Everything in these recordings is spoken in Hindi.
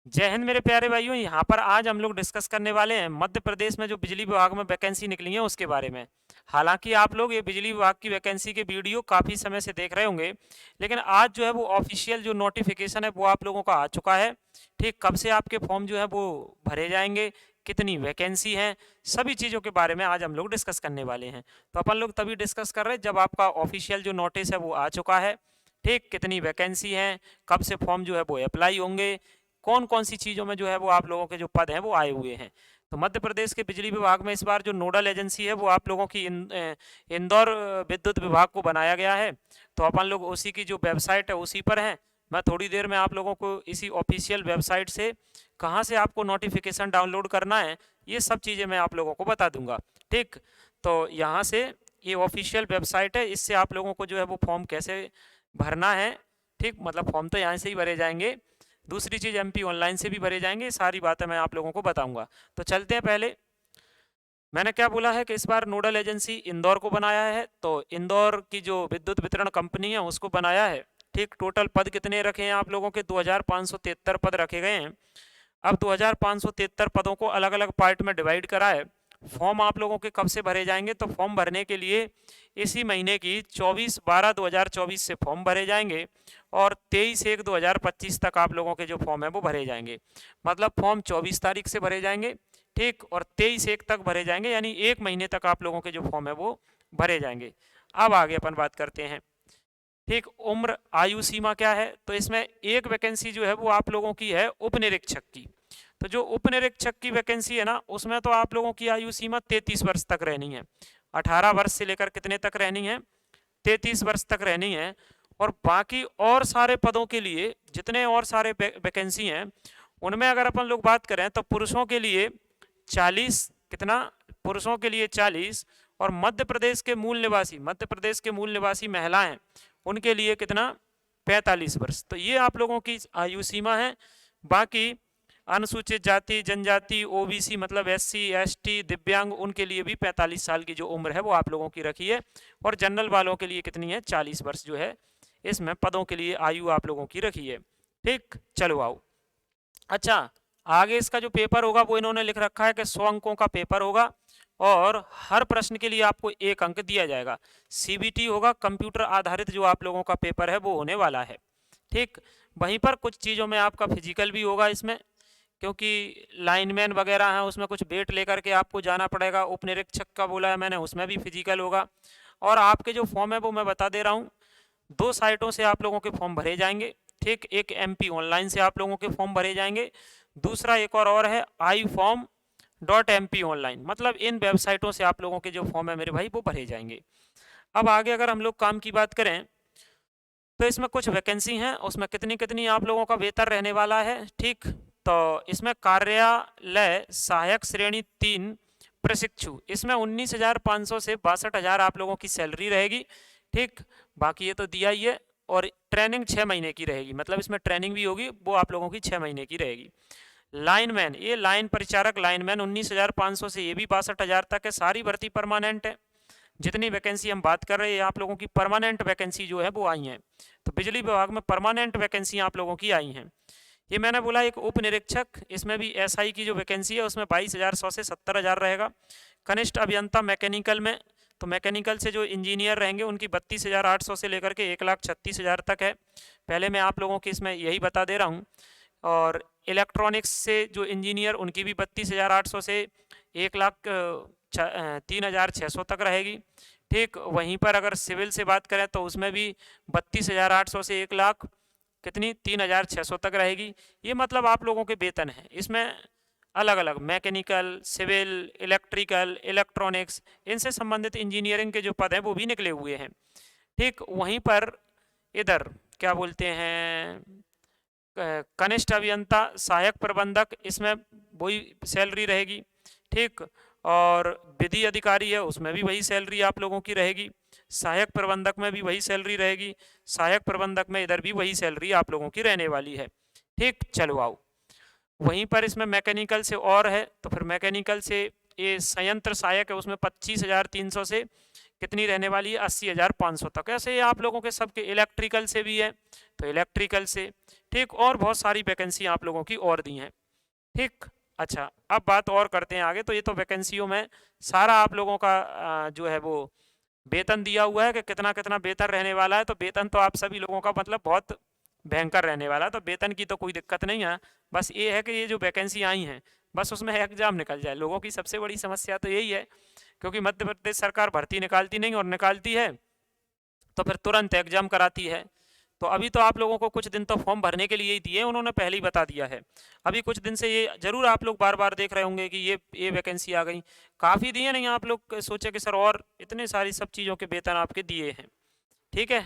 जय हिंद मेरे प्यारे भाइयों। यहाँ पर आज हम लोग डिस्कस करने वाले हैं मध्य प्रदेश में जो बिजली विभाग में वैकेंसी निकली है उसके बारे में। हालांकि आप लोग ये बिजली विभाग की वैकेंसी के वीडियो काफ़ी समय से देख रहे होंगे, लेकिन आज जो है वो ऑफिशियल जो नोटिफिकेशन है वो आप लोगों का आ चुका है। ठीक, कब से आपके फॉर्म जो है वो भरे जाएंगे, कितनी वैकेंसी है, सभी चीज़ों के बारे में आज हम लोग डिस्कस करने वाले हैं। तो अपन लोग तभी डिस्कस कर रहे हैं जब आपका ऑफिशियल जो नोटिस है वो आ चुका है। ठीक, कितनी वैकेंसी है, कब से फॉर्म जो है वो अप्लाई होंगे, कौन कौन सी चीज़ों में जो है वो आप लोगों के जो पद हैं वो आए हुए हैं। तो मध्य प्रदेश के बिजली विभाग में इस बार जो नोडल एजेंसी है वो आप लोगों की इंदौर विद्युत विभाग को बनाया गया है। तो अपन लोग उसी की जो वेबसाइट है उसी पर हैं। मैं थोड़ी देर में आप लोगों को इसी ऑफिशियल वेबसाइट से कहाँ से आपको नोटिफिकेशन डाउनलोड करना है ये सब चीज़ें मैं आप लोगों को बता दूंगा। ठीक, तो यहाँ से ये ऑफिशियल वेबसाइट है, इससे आप लोगों को जो है वो फॉर्म कैसे भरना है। ठीक, मतलब फॉर्म तो यहाँ से ही भरे जाएंगे, दूसरी चीज़ एमपी ऑनलाइन से भी भरे जाएंगे, सारी बातें मैं आप लोगों को बताऊंगा। तो चलते हैं। पहले मैंने क्या बोला है कि इस बार नोडल एजेंसी इंदौर को बनाया है, तो इंदौर की जो विद्युत वितरण कंपनी है उसको बनाया है। ठीक, टोटल पद कितने रखे हैं आप लोगों के? 2573 पद रखे गए हैं। अब 2573 पदों को अलग अलग पार्ट में डिवाइड करा है। फॉर्म आप लोगों के कब से भरे जाएंगे? तो फॉर्म भरने के लिए इसी महीने की 24/12/2024 से फॉर्म भरे जाएंगे और 23/1/2025 तक आप लोगों के जो फॉर्म है वो भरे जाएंगे। मतलब फॉर्म 24 तारीख से भरे जाएंगे, ठीक, और 23/1 तक भरे जाएंगे, यानी एक महीने तक आप लोगों के जो फॉर्म है वो भरे जाएंगे। अब आगे अपन बात करते हैं। ठीक, उम्र आयु सीमा क्या है? तो इसमें एक वैकेंसी जो है वो आप लोगों की है उप निरीक्षक की। तो जो उप निरीक्षक की वैकेंसी है ना उसमें तो आप लोगों की आयु सीमा 33 वर्ष तक रहनी है। 18 वर्ष से लेकर कितने तक रहनी है? 33 वर्ष तक रहनी है। और बाकी और सारे पदों के लिए जितने और सारे वैकेंसी हैं उनमें अगर अपन लोग बात करें तो पुरुषों के लिए 40, कितना? पुरुषों के लिए 40, और मध्य प्रदेश के मूल निवासी महिलाएं उनके लिए कितना? 45 वर्ष। तो ये आप लोगों की आयु सीमा है। बाकी अनुसूचित जाति जनजाति ओबीसी मतलब एससी एसटी दिव्यांग उनके लिए भी 45 साल की जो उम्र है वो आप लोगों की रखी है। और जनरल वालों के लिए कितनी है? 40 वर्ष जो है इसमें पदों के लिए आयु आप लोगों की रखी है। ठीक, चलो आओ। अच्छा, आगे इसका जो पेपर होगा वो इन्होंने लिख रखा है कि 100 अंकों का पेपर होगा और हर प्रश्न के लिए आपको 1 अंक दिया जाएगा। सीबीटी होगा, कंप्यूटर आधारित जो आप लोगों का पेपर है वो होने वाला है। ठीक, वहीं पर कुछ चीज़ों में आपका फिजिकल भी होगा इसमें, क्योंकि लाइनमैन वगैरह हैं उसमें कुछ वेट लेकर के आपको जाना पड़ेगा। उप निरीक्षक का बोला है मैंने, उसमें भी फिजिकल होगा। और आपके जो फॉर्म है वो मैं बता दे रहा हूँ, 2 साइटों से आप लोगों के फॉर्म भरे जाएंगे। ठीक, एक एमपी ऑनलाइन से आप लोगों के फॉर्म भरे जाएंगे, दूसरा एक और है iform.mp ऑनलाइन। मतलब इन वेबसाइटों से आप लोगों के जो फॉर्म है मेरे भाई वो भरे जाएंगे। अब आगे अगर हम लोग काम की बात करें तो इसमें कुछ वैकेंसी हैं, उसमें कितनी कितनी आप लोगों का वेतन रहने वाला है। ठीक, तो इसमें कार्यालय सहायक श्रेणी 3 प्रशिक्षु, इसमें 19,500 से 62,000 आप लोगों की सैलरी रहेगी। ठीक, बाकी ये तो दिया ही है। और ट्रेनिंग 6 महीने की रहेगी, मतलब इसमें ट्रेनिंग भी होगी, वो आप लोगों की 6 महीने की रहेगी। लाइनमैन, ये लाइन परिचारक लाइनमैन 19,500 से ये भी 62,000 तक है। सारी भर्ती परमानेंट है। जितनी वैकेंसी हम बात कर रहे हैं आप लोगों की परमानेंट वैकेंसी जो है वो आई हैं। तो बिजली विभाग में परमानेंट वैकेंसी आप लोगों की आई हैं। ये मैंने बोला एक उप निरीक्षक, इसमें भी एसआई की जो वैकेंसी है उसमें 22,100 से 70,000 रहेगा। कनिष्ठ अभियंता मैकेनिकल में, तो मैकेनिकल से जो इंजीनियर रहेंगे उनकी 32,800 से लेकर के 1,36,000 तक है। पहले मैं आप लोगों की इसमें यही बता दे रहा हूँ। और इलेक्ट्रॉनिक्स से जो इंजीनियर उनकी भी 32,800 से 1,03,600 तक रहेगी। ठीक, वहीं पर अगर सिविल से बात करें तो उसमें भी 32,800 से 1,00,000 कितनी 3,600 तक रहेगी। ये मतलब आप लोगों के वेतन है। इसमें अलग अलग मैकेनिकल सिविल इलेक्ट्रिकल इलेक्ट्रॉनिक्स इनसे संबंधित इंजीनियरिंग के जो पद हैं वो भी निकले हुए हैं। ठीक, वहीं पर इधर क्या बोलते हैं, कनिष्ठ अभियंता सहायक प्रबंधक, इसमें वही सैलरी रहेगी। ठीक, और विधि अधिकारी है उसमें भी वही सैलरी आप लोगों की रहेगी। सहायक प्रबंधक में भी वही सैलरी रहेगी। सहायक प्रबंधक में इधर भी वही सैलरी आप लोगों की रहने वाली है। ठीक, चलो आओ। वहीं पर इसमें मैकेनिकल से और है, तो फिर मैकेनिकल से ये संयंत्र सहायक है उसमें 25,300 से कितनी रहने वाली है, 80,500 तक। ऐसे ही आप लोगों के सबके इलेक्ट्रिकल से भी है तो इलेक्ट्रिकल से, ठीक, और बहुत सारी वैकेंसी आप लोगों की और दी हैं, ठीक। अच्छा, अब बात और करते हैं आगे। तो ये तो वैकेंसियों में सारा आप लोगों का जो है वो वेतन दिया हुआ है कि कितना कितना वेतन रहने वाला है। तो वेतन तो आप सभी लोगों का मतलब बहुत भयंकर रहने वाला है, तो वेतन की तो कोई दिक्कत नहीं है। बस ये है कि ये जो वैकेंसी आई हैं बस उसमें एग्जाम निकल जाए। लोगों की सबसे बड़ी समस्या तो यही है, क्योंकि मध्य प्रदेश सरकार भर्ती निकालती नहीं, और निकालती है तो फिर तुरंत एग्जाम कराती है। तो अभी तो आप लोगों को कुछ दिन तो फॉर्म भरने के लिए ही दिए, उन्होंने पहले ही बता दिया है। अभी कुछ दिन से ये जरूर आप लोग बार बार देख रहे होंगे कि ये वैकेंसी आ गई, काफ़ी दिए नहीं। आप लोग सोचे कि सर और इतने सारी सब चीज़ों के वेतन आपके दिए हैं, ठीक है।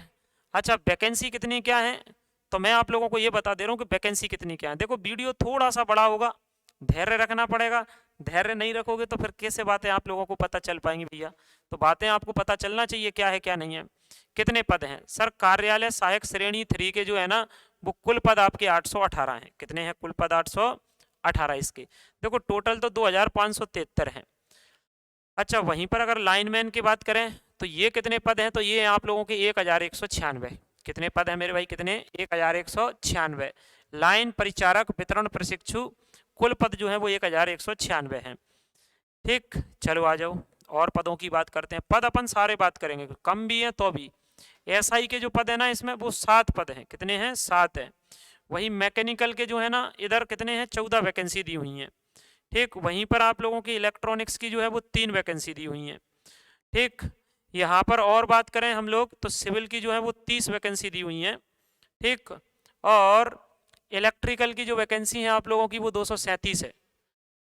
अच्छा, वैकेंसी कितनी क्या है, तो मैं आप लोगों को ये बता दे रहा हूँ कि वैकेंसी कितनी क्या है। देखो, वीडियो थोड़ा सा बड़ा होगा, धैर्य रखना पड़ेगा। धैर्य नहीं रखोगे तो फिर कैसे बातें आप लोगों को पता चल पाएंगी भैया। तो बातें आपको पता चलना चाहिए क्या है क्या नहीं है। कितने पद हैं सर? कार्यालय सहायक श्रेणी 3 के जो है ना, वो कुल पद आपके 818 हैं। कितने हैं कुल पद? 818 इसके। देखो टोटल तो 2573 हैं। अच्छा, वहीं पर अगर लाइनमैन की बात करें तो ये कितने पद हैं? तो ये हैं आप लोगों के 1196। कितने पद हैं मेरे भाई? कितने? 1196। लाइन परिचारक वितरण प्रशिक्षु कुल पद जो है वो 1196 हैं, ठीक। चलो आ जाओ, और पदों की बात करते हैं। पद अपन सारे बात करेंगे, कम भी हैं तो भी। एसआई के जो पद है ना इसमें, वो 7 पद हैं। कितने हैं? 7 हैं। वही मैकेनिकल के जो है ना, इधर कितने हैं? 14 वैकेंसी दी हुई हैं, ठीक। वहीं पर आप लोगों की इलेक्ट्रॉनिक्स की जो है वो 3 वैकेंसी दी हुई हैं, ठीक। यहाँ पर और बात करें हम लोग तो सिविल की जो है वो 30 वैकेंसी दी हुई हैं, ठीक। और इलेक्ट्रिकल की जो वैकेंसी है आप लोगों की वो 237 है।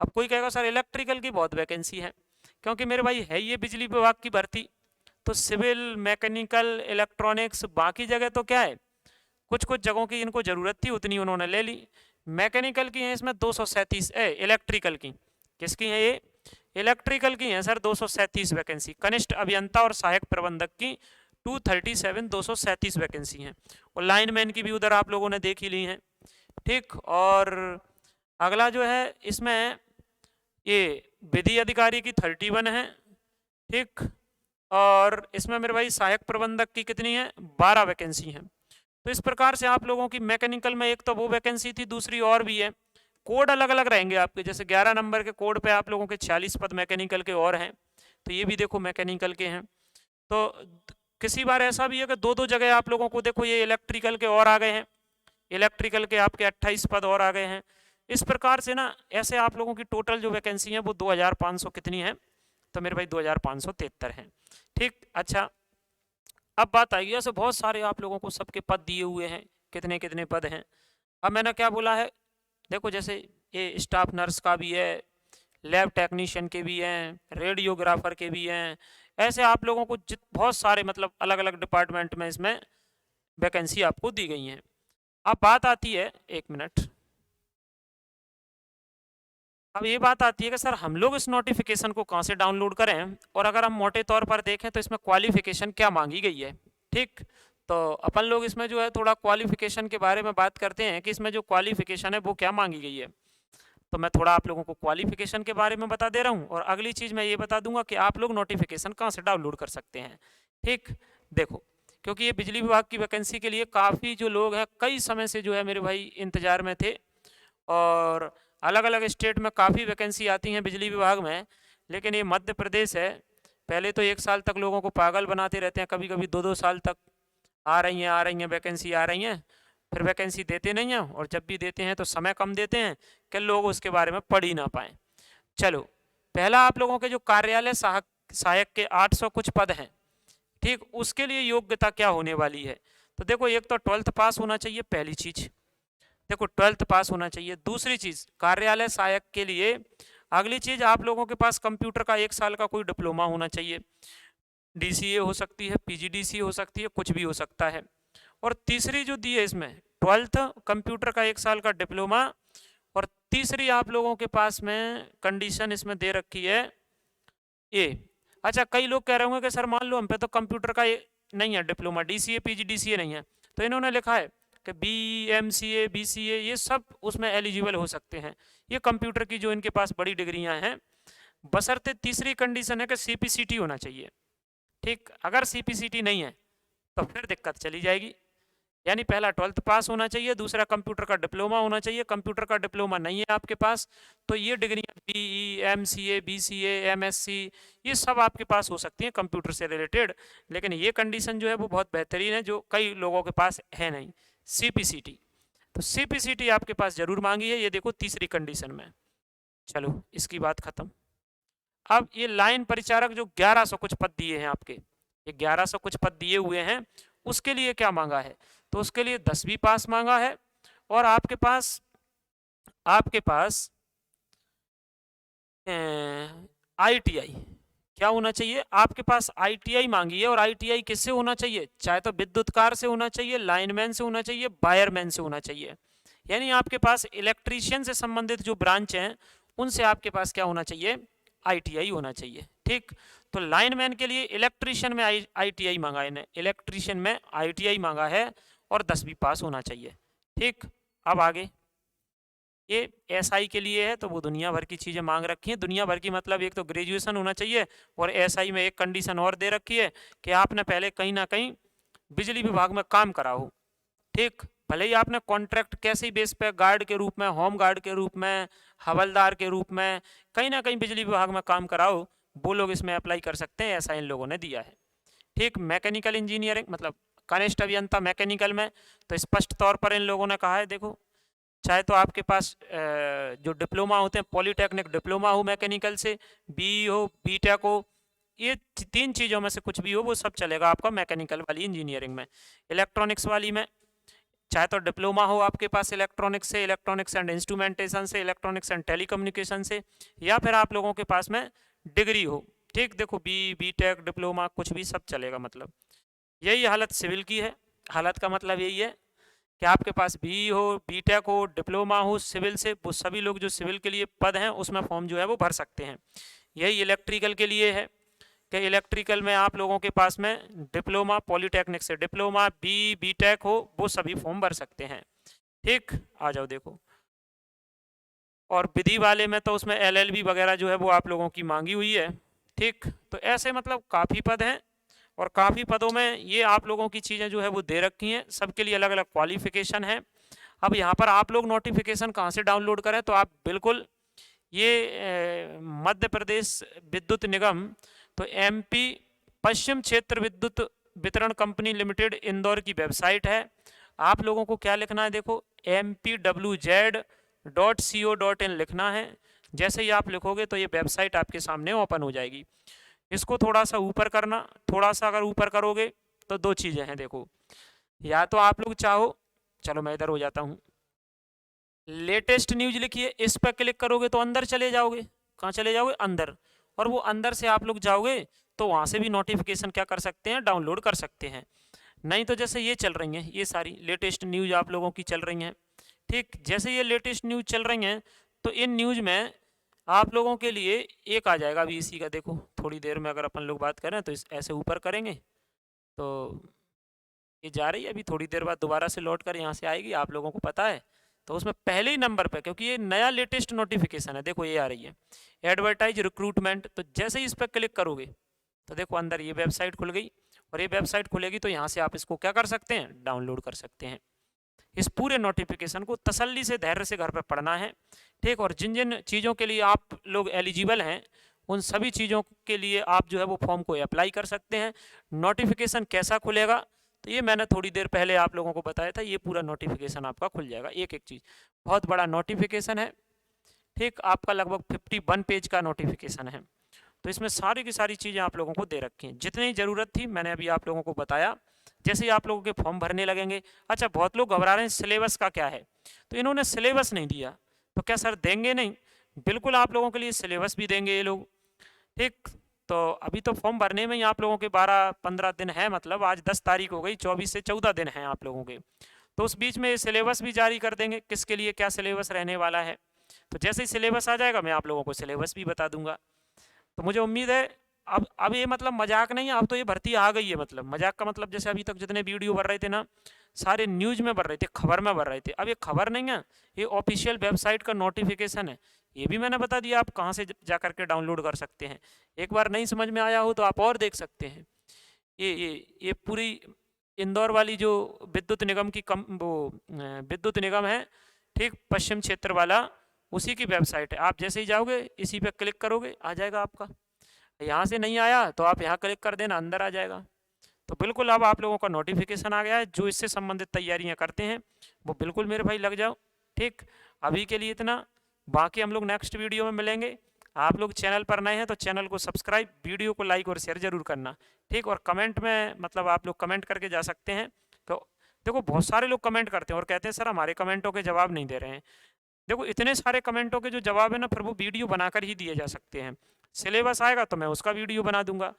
अब कोई कहेगा सर इलेक्ट्रिकल की बहुत वैकेंसी है, क्योंकि मेरे भाई है ये बिजली विभाग की भर्ती। तो सिविल, मैकेनिकल, इलेक्ट्रॉनिक्स, बाकी जगह तो क्या है, कुछ कुछ जगहों की इनको ज़रूरत थी उतनी उन्होंने ले ली। मैकेनिकल की हैं इसमें 237, इलेक्ट्रिकल की किसकी हैं? ये इलेक्ट्रिकल की हैं सर 237 वैकेंसी। कनिष्ठ अभियंता और सहायक प्रबंधक की 237 वैकेंसी हैं। और लाइनमैन की भी उधर आप लोगों ने देख ही ली हैं, ठीक। और अगला जो है इसमें ये विधि अधिकारी की 31 है, ठीक। और इसमें मेरे भाई सहायक प्रबंधक की कितनी है? 12 वैकेंसी हैं। तो इस प्रकार से आप लोगों की मैकेनिकल में एक तो वो वैकेंसी थी, दूसरी और भी है। कोड अलग अलग रहेंगे आपके, जैसे 11 नंबर के कोड पे आप लोगों के 46 पद मैकेनिकल के और हैं। तो ये भी देखो मैकेनिकल के हैं। तो किसी बार ऐसा भी है कि दो दो जगह आप लोगों को देखो ये इलेक्ट्रिकल के और आ गए हैं, इलेक्ट्रिकल के आपके 28 पद और आ गए हैं। इस प्रकार से ना ऐसे आप लोगों की टोटल जो वैकेंसी है वो 2500 कितनी है? तो मेरे भाई 2573 हैं, ठीक। अच्छा, अब बात आएगी, ऐसे बहुत सारे आप लोगों को सबके पद दिए हुए हैं, कितने कितने पद हैं। अब मैंने क्या बोला है, देखो जैसे ये स्टाफ नर्स का भी है, लैब टेक्नीशियन के भी हैं, रेडियोग्राफर के भी हैं। ऐसे आप लोगों को बहुत सारे मतलब अलग अलग डिपार्टमेंट में इसमें वैकेंसी आपको दी गई हैं। अब बात आती है, एक मिनट, अब ये बात आती है कि सर हम लोग इस नोटिफिकेशन को कहाँ से डाउनलोड करें, और अगर हम मोटे तौर पर देखें तो इसमें क्वालिफिकेशन क्या मांगी गई है, ठीक। तो अपन लोग इसमें जो है थोड़ा क्वालिफिकेशन के बारे में बात करते हैं कि इसमें जो क्वालिफिकेशन है वो क्या मांगी गई है। तो मैं थोड़ा आप लोगों को क्वालिफिकेशन के बारे में बता दे रहा हूँ, और अगली चीज़ मैं ये बता दूंगा कि आप लोग नोटिफिकेशन कहाँ से डाउनलोड कर सकते हैं, ठीक। देखो, क्योंकि ये बिजली विभाग की वैकेंसी के लिए काफ़ी जो लोग हैं कई समय से जो है मेरे भाई इंतजार में थे, और अलग अलग स्टेट में काफ़ी वैकेंसी आती हैं बिजली विभाग में, लेकिन ये मध्य प्रदेश है, पहले तो 1 साल तक लोगों को पागल बनाते रहते हैं, कभी कभी 2-2 साल तक आ रही हैं वैकेंसी आ रही हैं, फिर वैकेंसी देते नहीं हैं, और जब भी देते हैं तो समय कम देते हैं कि लोग उसके बारे में पढ़ ही ना पाएँ। चलो, पहला आप लोगों के जो कार्यालय सहायक के 800 कुछ पद हैं, ठीक, उसके लिए योग्यता क्या होने वाली है। तो देखो, एक तो 12th पास होना चाहिए, पहली चीज़, देखो 12th पास होना चाहिए। दूसरी चीज़, कार्यालय सहायक के लिए अगली चीज़, आप लोगों के पास कंप्यूटर का 1 साल का कोई डिप्लोमा होना चाहिए, डीसीए हो सकती है, पीजीडीसी हो सकती है, कुछ भी हो सकता है। और तीसरी जो दी है इसमें 12th, कंप्यूटर का 1 साल का डिप्लोमा, और तीसरी आप लोगों के पास में कंडीशन इसमें दे रखी है ये। अच्छा, कई लोग कह रहे होंगे कि सर मान लो हम पे तो कंप्यूटर का नहीं है डिप्लोमा, डीसीए पीजीडीसीए नहीं है, तो इन्होंने लिखा है कि बीएमसीए बीसीए ये सब उसमें एलिजिबल हो सकते हैं, ये कंप्यूटर की जो इनके पास बड़ी डिग्रियां हैं, बशर्ते तीसरी कंडीशन है कि सीपीसीटी होना चाहिए। ठीक, अगर CPCT नहीं है तो फिर दिक्कत चली जाएगी। यानी पहला 12th पास होना चाहिए, दूसरा कंप्यूटर का डिप्लोमा होना चाहिए। कंप्यूटर का डिप्लोमा नहीं है आपके पास तो ये डिग्रियां BE, MCA, BCA, MSc ये सब आपके पास हो सकती हैं कंप्यूटर से रिलेटेड। लेकिन ये कंडीशन जो है वो बहुत बेहतरीन है, जो कई लोगों के पास है नहीं, CPCT। तो CPCT आपके पास जरूर मांगी है, ये देखो तीसरी कंडीशन में। चलो इसकी बात खत्म। अब ये लाइन परिचारक जो 1100 कुछ पद दिए हैं आपके, ये 1100 कुछ पद दिए हुए हैं, उसके लिए क्या मांगा है? तो उसके लिए 10वीं पास मांगा है और आपके पास ITI क्या होना चाहिए? आपके पास ITI मांगी है और ITI किससे होना चाहिए? चाहे तो विद्युतकार से होना चाहिए, लाइनमैन से होना चाहिए, वायरमैन से होना चाहिए। यानी आपके पास इलेक्ट्रीशियन से संबंधित जो ब्रांच हैं उनसे आपके पास क्या होना चाहिए? ITI होना चाहिए। ठीक, तो लाइनमैन के लिए इलेक्ट्रीशियन में ITI मांगा है, इलेक्ट्रीशियन में ITI मांगा है और 10वीं पास होना चाहिए। ठीक, अब आगे ये SI के लिए है तो वो दुनिया भर की चीज़ें मांग रखी हैं। दुनिया भर की मतलब एक तो ग्रेजुएशन होना चाहिए और SI में एक कंडीशन और दे रखी है कि आपने पहले कहीं ना कहीं बिजली विभाग में काम करा हो। ठीक, भले ही आपने कॉन्ट्रैक्ट कैसे ही बेस पे गार्ड के रूप में, होम गार्ड के रूप में, हवलदार के रूप में कहीं ना कहीं बिजली विभाग में काम कराओ, वो लोग इसमें अप्लाई कर सकते हैं, ऐसा इन लोगों ने दिया है। ठीक, मैकेनिकल इंजीनियरिंग मतलब कनिष्ठ अभियंता मैकेनिकल में, तो स्पष्ट तौर पर इन लोगों ने कहा है देखो, चाहे तो आपके पास जो डिप्लोमा होते हैं, पॉलीटेक्निक डिप्लोमा हो मैकेनिकल से, BE हो, BTech हो, ये 3 चीज़ों में से कुछ भी हो वो सब चलेगा आपका मैकेनिकल वाली इंजीनियरिंग में। इलेक्ट्रॉनिक्स वाली में चाहे तो डिप्लोमा हो आपके पास इलेक्ट्रॉनिक्स से, इलेक्ट्रॉनिक्स एंड इंस्ट्रूमेंटेशन से, इलेक्ट्रॉनिक्स एंड टेलीकम्युनिकेशन से, या फिर आप लोगों के पास में डिग्री हो। ठीक, देखो BE, BTech, डिप्लोमा कुछ भी सब चलेगा। मतलब यही हालत सिविल की है। हालत का मतलब यही है कि आपके पास BE हो, BTech हो, डिप्लोमा हो सिविल से, वो सभी लोग जो सिविल के लिए पद हैं उसमें फॉर्म जो है वो भर सकते हैं। यही इलेक्ट्रिकल के लिए है कि इलेक्ट्रिकल में आप लोगों के पास में डिप्लोमा, पॉलीटेक्निक से डिप्लोमा, BE, BTech हो, वो सभी फॉर्म भर सकते हैं। ठीक, आ जाओ देखो, और विधि वाले में तो उसमें LLB वगैरह जो है वो आप लोगों की मांगी हुई है। ठीक, तो ऐसे मतलब काफ़ी पद हैं और काफ़ी पदों में ये आप लोगों की चीज़ें जो है वो दे रखी हैं, सबके लिए अलग अलग क्वालिफिकेशन है। अब यहाँ पर आप लोग नोटिफिकेशन कहाँ से डाउनलोड करें? तो आप बिल्कुल ये मध्य प्रदेश विद्युत निगम, तो MP पश्चिम क्षेत्र विद्युत वितरण कंपनी लिमिटेड इंदौर की वेबसाइट है। आप लोगों को क्या लिखना है? देखो mpwz.co.in लिखना है। जैसे ही आप लिखोगे तो ये वेबसाइट आपके सामने ओपन हो जाएगी। इसको थोड़ा सा ऊपर करना, थोड़ा सा अगर ऊपर करोगे तो 2 चीज़ें हैं देखो, या तो आप लोग चाहो, चलो मैं इधर हो जाता हूँ, लेटेस्ट न्यूज लिखिए, इस पर क्लिक करोगे तो अंदर चले जाओगे। कहाँ चले जाओगे? अंदर। और वो अंदर से आप लोग जाओगे तो वहाँ से भी नोटिफिकेशन क्या कर सकते हैं? डाउनलोड कर सकते हैं। नहीं तो जैसे ये चल रही हैं, ये सारी लेटेस्ट न्यूज आप लोगों की चल रही हैं। ठीक, जैसे ये लेटेस्ट न्यूज चल रही हैं तो इन न्यूज में आप लोगों के लिए एक आ जाएगा अभी इसी का, देखो थोड़ी देर में अगर अपन लोग बात करें तो इस ऐसे ऊपर करेंगे तो ये जा रही है, अभी थोड़ी देर बाद दोबारा से लौट कर यहाँ से आएगी, आप लोगों को पता है। तो उसमें पहले ही नंबर पे, क्योंकि ये नया लेटेस्ट नोटिफिकेशन है, देखो ये आ रही है एडवर्टाइज रिक्रूटमेंट। तो जैसे ही इस पर क्लिक करोगे तो देखो अंदर ये वेबसाइट खुल गई, और ये वेबसाइट खुलेगी तो यहाँ से आप इसको क्या कर सकते हैं? डाउनलोड कर सकते हैं। इस पूरे नोटिफिकेशन को तसल्ली से, धैर्य से घर पर पढ़ना है। ठीक, और जिन जिन चीज़ों के लिए आप लोग एलिजिबल हैं उन सभी चीज़ों के लिए आप जो है वो फॉर्म को अप्लाई कर सकते हैं। नोटिफिकेशन कैसा खुलेगा तो ये मैंने थोड़ी देर पहले आप लोगों को बताया था, ये पूरा नोटिफिकेशन आपका खुल जाएगा, एक एक चीज़। बहुत बड़ा नोटिफिकेशन है। ठीक, आपका लगभग 51 पेज का नोटिफिकेशन है। तो इसमें सारी की सारी चीज़ें आप लोगों को दे रखी हैं, जितनी ज़रूरत थी मैंने अभी आप लोगों को बताया। जैसे ही आप लोगों के फॉर्म भरने लगेंगे, अच्छा बहुत लोग घबरा रहे हैं सिलेबस का क्या है, तो इन्होंने सिलेबस नहीं दिया। तो क्या सर देंगे? नहीं, बिल्कुल आप लोगों के लिए सिलेबस भी देंगे ये लोग। ठीक, तो अभी तो फॉर्म भरने में ही आप लोगों के 12-15 दिन है, मतलब आज 10 तारीख हो गई, 24 से 14 दिन हैं आप लोगों के। तो उस बीच में सिलेबस भी जारी कर देंगे, किसके लिए क्या सिलेबस रहने वाला है। तो जैसे ही सिलेबस आ जाएगा मैं आप लोगों को सिलेबस भी बता दूंगा। तो मुझे उम्मीद है अब ये मतलब मजाक नहीं है, अब तो ये भर्ती आ गई है। मतलब मजाक का मतलब जैसे अभी तक जितने वीडियो भर रहे थे ना, सारे न्यूज़ में भर रहे थे, खबर में भर रहे थे। अब ये खबर नहीं है, ये ऑफिशियल वेबसाइट का नोटिफिकेशन है। ये भी मैंने बता दिया आप कहाँ से जा करके डाउनलोड कर सकते हैं। एक बार नहीं समझ में आया हो तो आप और देख सकते हैं। ये पूरी इंदौर वाली जो विद्युत निगम की विद्युत निगम है, ठीक पश्चिम क्षेत्र वाला, उसी की वेबसाइट है। आप जैसे ही जाओगे इसी पे क्लिक करोगे आ जाएगा आपका। यहाँ से नहीं आया तो आप यहाँ क्लिक कर देना, अंदर आ जाएगा। तो बिल्कुल अब आप लोगों का नोटिफिकेशन आ गया है। जो इससे संबंधित तैयारियां करते हैं वो बिल्कुल मेरे भाई लग जाओ। ठीक, अभी के लिए इतना, बाकी हम लोग नेक्स्ट वीडियो में मिलेंगे। आप लोग चैनल पर नए हैं तो चैनल को सब्सक्राइब, वीडियो को लाइक और शेयर जरूर करना। ठीक, और कमेंट में मतलब आप लोग कमेंट करके जा सकते हैं। तो देखो बहुत सारे लोग कमेंट करते हैं और कहते हैं सर हमारे कमेंटों के जवाब नहीं दे रहे हैं। देखो इतने सारे कमेंटों के जो जवाब है ना, फिर वो वीडियो बनाकर ही दिए जा सकते हैं। सिलेबस आएगा तो मैं उसका वीडियो बना दूंगा।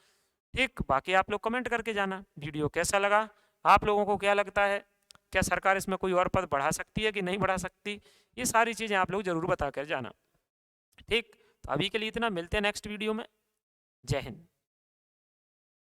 ठीक, बाकी आप लोग कमेंट करके जाना वीडियो कैसा लगा, आप लोगों को क्या लगता है, क्या सरकार इसमें कोई और पद बढ़ा सकती है कि नहीं बढ़ा सकती, ये सारी चीज़ें आप लोग ज़रूर बता कर जाना। ठीक, तो अभी के लिए इतना, मिलते हैं नेक्स्ट वीडियो में। जय हिंद।